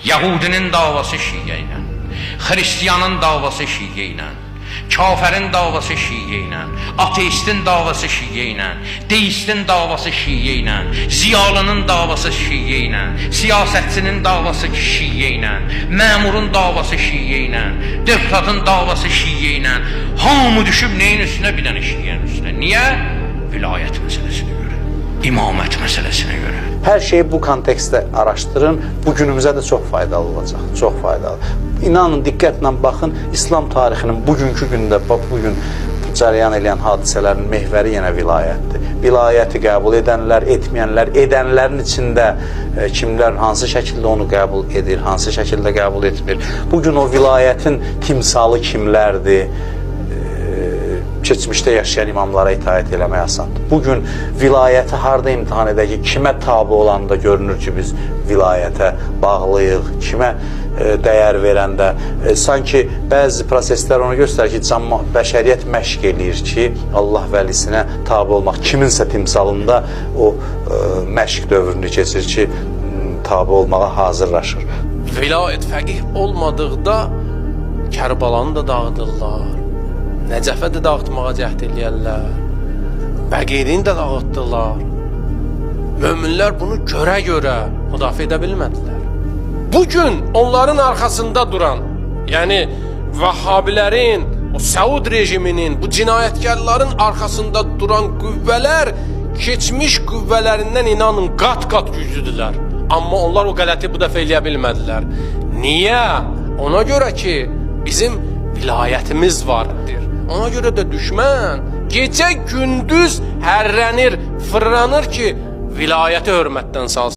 Yahudinin davası Şiə ilə, Xristiyanın davası Şiə ilə, kafərin davası Şiə ilə, ateistin davası Şiə ilə, deistin davası Şiə ilə, ziyalının davası Şiə ilə, siyasətçinin davası Şiə ilə, məmurun davası Şiə ilə, deputatın davası Şiə ilə, hamı düşüb neyin üstünə? Bir dənə Şiənin üstünə. Niyə? Vilayət məsələsinə görə, imamət məsələsinə görə. Hər şeyi bu kontekstdə araşdırın. Bu günümüzə də çox faydalı olacaq. Çox faydalı. İnanın, diqqətlə baxın, İslam tarixinin bugünkü gündə, bugün cərəyan edən hadisələrin mehvəri yenə vilayətdir. Vilayəti qəbul edənlər, etməyənlər, edənlərin içində kimlər hansı şəkildə onu qəbul edir, hansı şəkildə qəbul etmir. Bugün o vilayətin timsalı kimlərdir? Keçmişdə yaşayan imamlara itaət eləmək asandır. Bugün vilayəti harda imtihan edək ki, kimə tabi olanda görünür ki, biz vilayətə bağlıyıq, kimə dəyər verəndə. Sanki bəzi proseslər onu göstərir ki, bəşəriyyət məşq eləyir ki, Allah vəlisinə tabi olmaq, kiminsə timsalında o məşq dövrünü keçir ki, tabi olmağa hazırlaşır. Vilayət fəqih olmadıqda Kərbalanı da dağıdırlar. Nəcəfə də dağıtmağa cəhd eləyərlər. Bəqirini də dağıtdılar. Möminlər bunu görə müdafiə edə bilmədilər. Bugün onların arxasında duran, yəni Vəhhabilərin, o Səud rejiminin, bu cinayətkarların arxasında duran qüvvələr keçmiş qüvvələrindən inanın qat-qat güclüdülər. Amma onlar o qələti bu dəfə eləyə bilmədilər. Niyə? Ona görə ki, bizim vilayətimiz vardır. Ona görə də düşmən gecə gündüz hərrənir, fırlanır ki, vilayəti hörmətdən salsın.